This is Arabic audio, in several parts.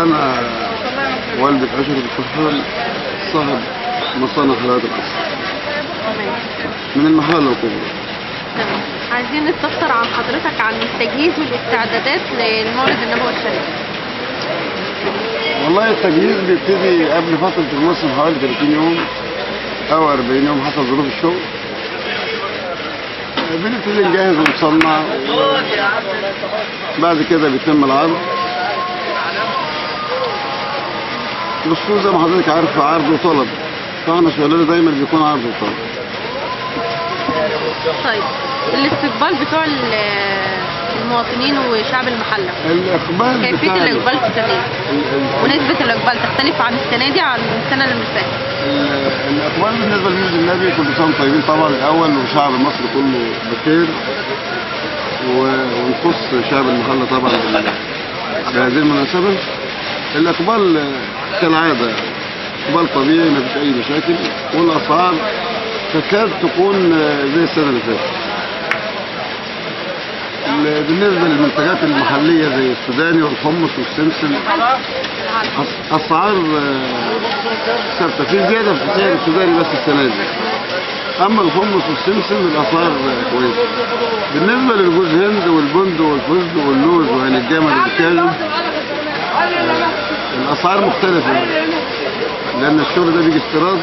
أنا والدة أشرف الطحان صاحب مصانع حلويات القصر من المحل الكبرى. تمام. عايزين نستفسر عن حضرتك عن التجهيز والاستعدادات للمولد النبوي الشريف. والله التجهيز بيبتدي قبل فترة الموسم حوالي 30 يوم أو 40 يوم حسب ظروف الشغل. بنبتدي نجهز ونصنع، بعد كده بيتم العرض. السوق زي ما حضرتك عارف عرض وطلب، فاحنا شغلنا دايما بيكون عرض وطلب. طيب الاستقبال بتوع المواطنين وشعب المحلة، الإقبال كيفية الإقبال في السنة ونسبة الإقبال تختلف عن السنة دي عن السنة اللي فاتت. الإقبال بالنسبة لمولد النبي كل سنة وانتم طيبين طبعا الأول، وشعب مصر كله بخير، ونخص شعب المحلة طبعا بهذه المناسبة. الإقبال كالعادة إقبال طبيعي، ما فيش أي مشاكل، والأسعار تكاد تكون زي السنة اللي فاتت. بالنسبة للمنتجات المحلية زي السوداني والحمص والسمسم أسعار ثابتة، في زيادة في سعر السوداني بس السنة دي. أما الحمص والسمسم الأسعار كويسة. بالنسبة للجوز هند والبندق والفستق واللوز وعين الجمل والكاجو الأسعار مختلفة، لأن الشغل ده بيجي استيراد،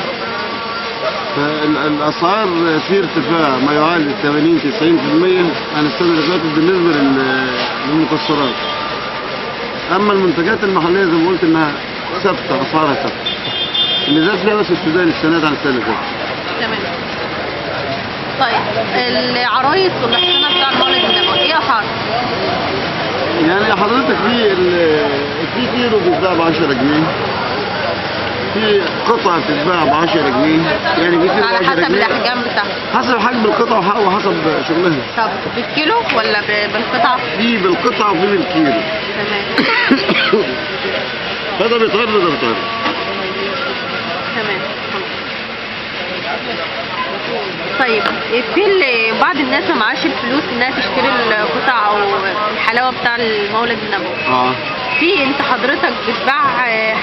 فالأسعار في ارتفاع ما يعادل 80-90% عن السنة اللي فاتت بالنسبة للمكسرات. أما المنتجات المحلية زي ما قلت إنها ثابتة، أسعارها ثابتة. اللي زاد فيها بس السوداني السنة دي عن السنة اللي فاتت. تمام. طيب العرايس والأحصنة بتاع المولد النبوي إيه أسعارها؟ يعني حضرتك في كيلو بيتباع ب 10 جنيه، في قطعة بتتباع ب 10 جنيه، يعني في كيلو على 10 حسب جنيه الأحجام بتاعها، حسب حجم القطعة وحسب شغلها. طب بالكيلو ولا بالقطعة؟ في بالقطعة وفي بالكيلو. تمام. هذا بيتعرض وده بيتعرض. تمام. طيب في بعض الناس ما معاش الفلوس انها تشتري القطع او الحلاوه بتاع المولد النبوي. في انت حضرتك بتباع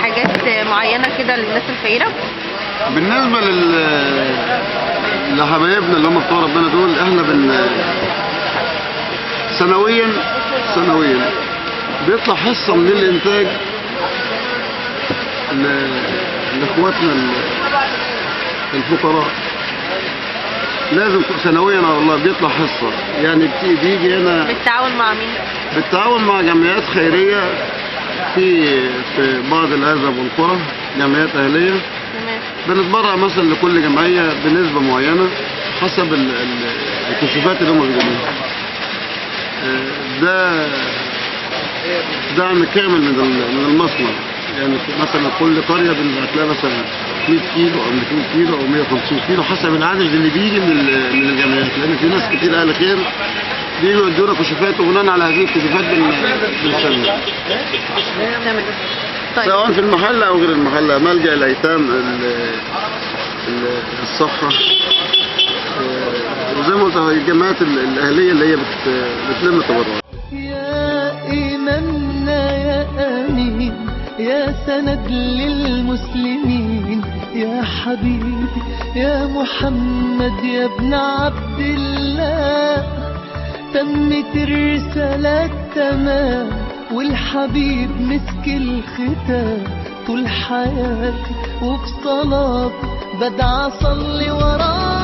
حاجات معينه كده للناس الفقيره؟ بالنسبه لحبايبنا اللي هم بتوع ربنا دول، احنا سنويا بيطلع حصه من الانتاج لاخواتنا الفقراء. لازم سنويا والله بيطلع حصه، يعني بيجي هنا بالتعاون مع مين؟ بالتعاون مع جمعيات خيريه في بعض الأهزاب والقرى، جمعيات أهلية. تمام. بنتبرع مثلا لكل جمعية بنسبة معينة حسب الكشوفات اللي هم بيجيبوها. ده دعم كامل من المصنع، يعني مثلا كل قرية بنبعت لها مثلا 100 كيلو أو 200 كيلو أو 150 كيلو حسب العدد اللي بيجي من الجمعيات، لأن في ناس كتير أهل خير بيجوا يدونا كشوفات، وبناء على هذه الكشوفات بنسلم. تمام. طيب. سواء في المحلة أو غير المحلة، ملجأ الأيتام، الصحة، وزي ما قلت الجمعيات الأهلية اللي هي بتلم تبرعات. يا إمامنا يا أمين، يا سند للمسلمين، يا حبيبي يا محمد يا ابن عبد الله، تمت الرسالة تمام والحبيب مسك الختام، طول حياتي وفي صلاتي بدعى أصلي وراه.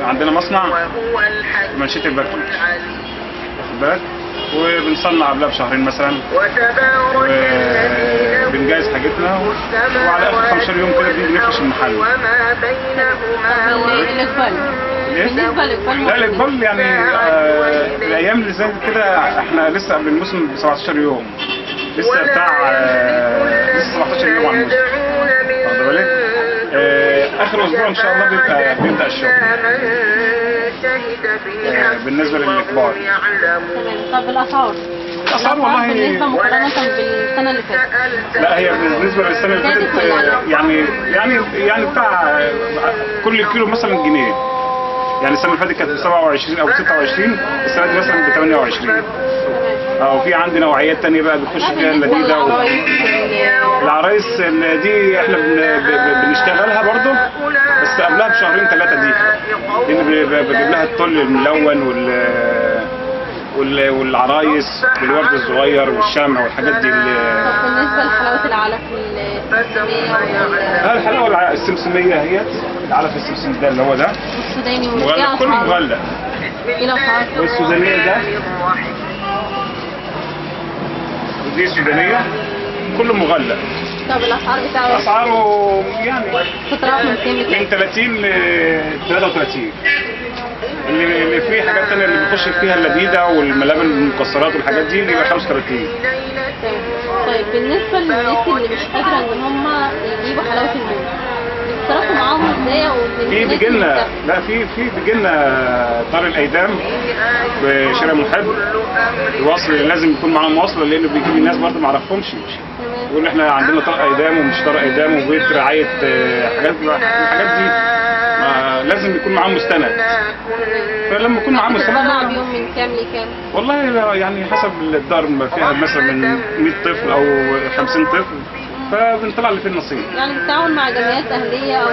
عندنا مصنع منشية البركوت، واخد بالك، وبنصنع قبلها بشهرين مثلا، وبنجهز حاجتنا، وعلى اخر 15 يوم كده بنفرش المحل. بالنسبه للاقبال لا الاقبال يعني الايام اللي زي كده احنا لسه قبل الموسم ب 17 يوم، لسه بتاع لسه 17 يوم على الموسم، واخد بالك. اخر اسبوع ان شاء الله بيبدا الشغل بالنسبه للكبار. طب الاسعار والله بالنسبه مقارنه بالسنه اللي فاتت؟ لا، هي بالنسبه للسنه اللي فاتت يعني بتاع كل كيلو مثلا جنيه. يعني السنه اللي فاتت كانت ب 27 او ب 26، السنه دي مثلا ب 28. وفي عندي نوعيات تانية بقى بتخش فيها اللذيذة. العرايس دي احنا بنشتغلها برضو، بس قبلها بشهرين 3 دي بجيب لها الطل الملون والعرايس بالورد الصغير والشمع والحاجات دي. بالنسبة لحلاوة العلف السمسمية الحلاوة السمسمية هي العلف السمسم ده اللي هو ده السوداني مغلق، كله مغلق. والسودانية ده ودي سودانية كله مغلق. طب الأسعار بتاعه؟ أسعاره يعني تتراوح من 30 ل 33. اللي فيه حاجات تانية اللي بيخش فيها اللذيذة والملابن المكسرات والحاجات دي اللي يبقى 35. طيب بالنسبة للناس اللي مش قادرة ان هم يجيبوا حلاوة الموز، بيتصرفوا معاهم ازاي؟ في بيجيلنا دار الايتام بشارع محب الوصل اللي لازم يكون معاهم وصله، لان بيجي لي ناس برضه ما اعرفهمش يقول احنا عندنا دار ايتام ومش دار ايتام وبيت رعايه حاجات دي لازم يكون معاه مستند. فلما يكون معاه مستند بيوم من كام لكام؟ والله يعني حسب الدار فيها مثلا من 100 طفل او 50 طفل، فبنطلع اللي فيه النصيب. يعني بالتعاون مع جمعيات اهليه او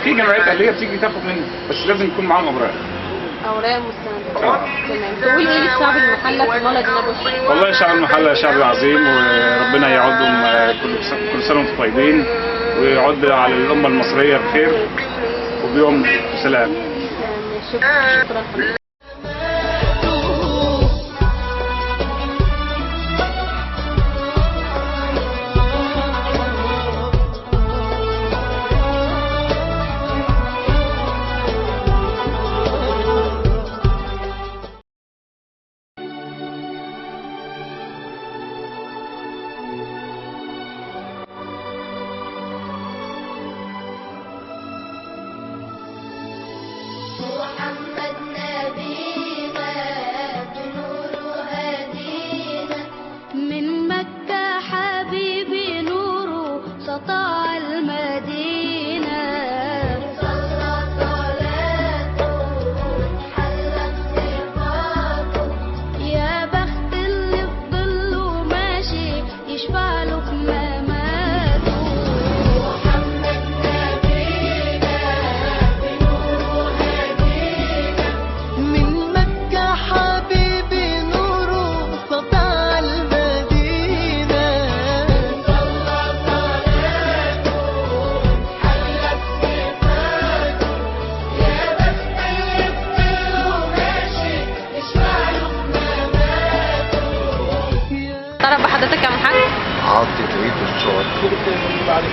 في جمعيات اهليه بتيجي تاخد مني، بس لازم يكون معاهم اوراق مستندة. تمام. تقول ايه للشعب المحلى في مولد النبوي؟ والله الشعب المحلى شعب عظيم، وربنا يعودهم كل سنه وانتم طيبين، ويعود على الامه المصريه بخير وبيوم سلام. شكرا.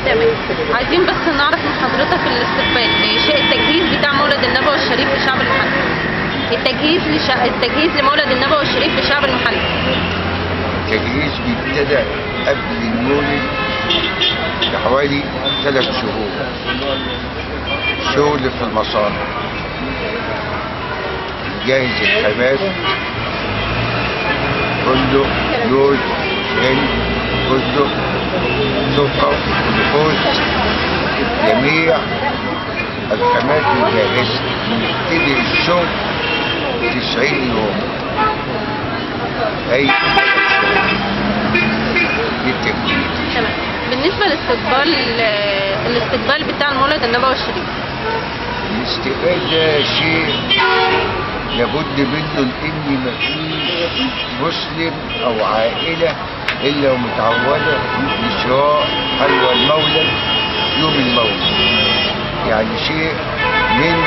تمام. عايزين بس نعرف من حضرتك الاستقبال التجهيز بتاع مولد النبوي الشريف للشعب المحلي. التجهيز لمولد النبوي الشريف للشعب المحلي. التجهيز بيبتدى قبل المولد بحوالي 3 شهور. شغل في المصانع، نجهز الخامات، فندق، لوز، هند، فستق، سكر، جلوكوز، جميع الخامات الجاهزة. نبتدي الشغل 90 يوم. أي تمام. بالنسبة الاستقبال بتاع المولد النبوي الشريف. الاستقبال ده شيء لابد منه، لأن مفيش مسلم أو عائلة إلا ومتعودة لشراء حلوى المولد يوم المولد. يعني شيء من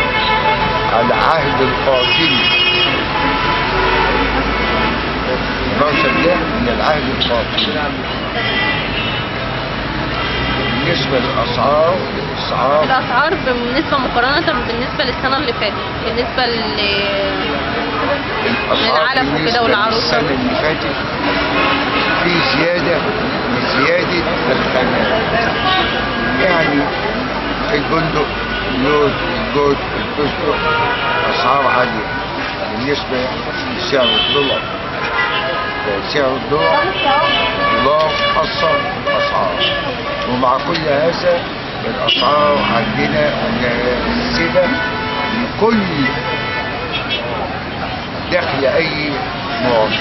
العهد الفاطمي. الموسم ده من العهد الفاطمي. بالنسبة للأسعار، الأسعار بالنسبة مقارنة بالنسبة للسنة اللي فاتت، بالنسبة للعلف وكده والعروسة. السنة اللي فاتت في زيادة الخامات. يعني الفندق اللوز والجوز والفستق أسعار عالية بالنسبة لسعر الدولار. سعر الدولار أثر الأسعار، ومع كل هذا الأسعار عندنا مناسبة لكل دخل أي مواطن.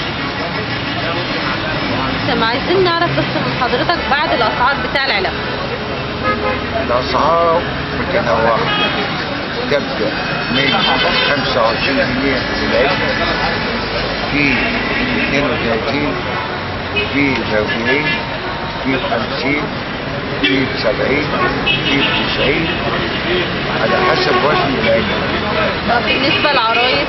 تمام، عايزين نعرف بس من حضرتك بعد الاسعار بتاع العلب. الأسعار متنوعة، تبدأ من 25 جنيه للعلبة، في 32، في 40، في 50، في 70، في 90 على حسب وزن العلبة. بالنسبة للعرايس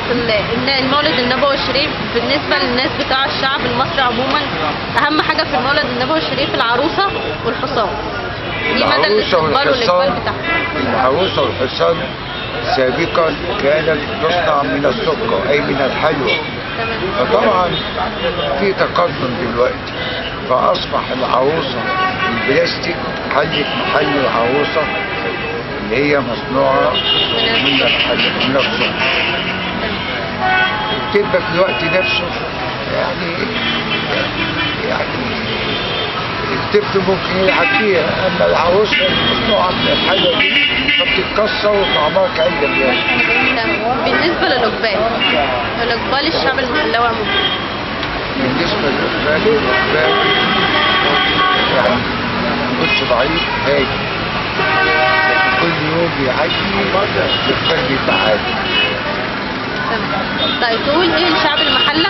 المولد النبوي الشريف، بالنسبة للناس بتاع الشعب المصري عموما، أهم حاجة في المولد النبوي الشريف العروسة والحصان. دي مدى الاستقبال والإقبال بتاعها. العروسة والحصان سابقا كانت تصنع من السكر أي من الحلوى، فطبعا في تقدم دلوقتي، فأصبح العروسة البلاستيك حلت محل العروسة اللي هي مصنوعة من الحلوى من السكر. بتبقى في الوقت نفسه يعني الطفل ممكن يلعب فيها، أما العروسة المصنوعة من الحلوى دي فبتتكسر وطعمها كأيام يعني. بالنسبة للإقبال الشعب المحلاوي عموما. بالنسبة للإقبال يعني مش ضعيف هاي، لكن كل يوم بيعدي الإقبال بيبقى عالي. طيب تقول ايه لشعب المحلة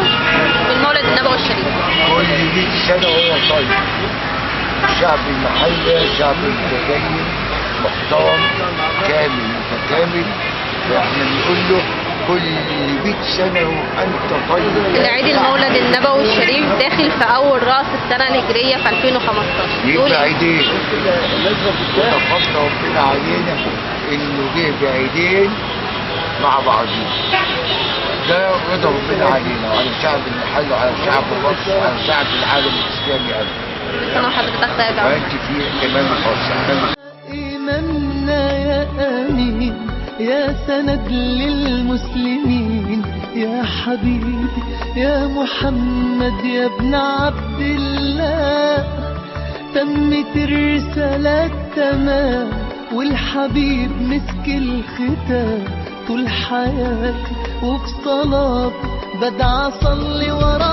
بالمولد النبوي الشريف؟ كل 100 سنة هو طيب. شعب المحلة شعب متدين محترم كامل متكامل، فاحنا بنقول له كل 100 سنة وأنت طيب. العيد المولد النبوي الشريف داخل في أول رأس السنة الهجرية في 2015. يبقى عيدين. وتفضل ربنا علينا إنه جه بعيدين مع بعضين. ده رضا ربنا علينا وعلى شعب المحل وعلى شعب مصر وعلى شعب العالم الإسلامي أبدا. أنا وحضرتك طيب. وأنت في كمان خاصة. إمامنا يا أمين يا سند للمسلمين، يا حبيبي يا محمد يا ابن عبد الله، تمت الرسالة تمام والحبيب مسك الختام، طول حياتي وفي صلاتي بدعى أصلي وراه.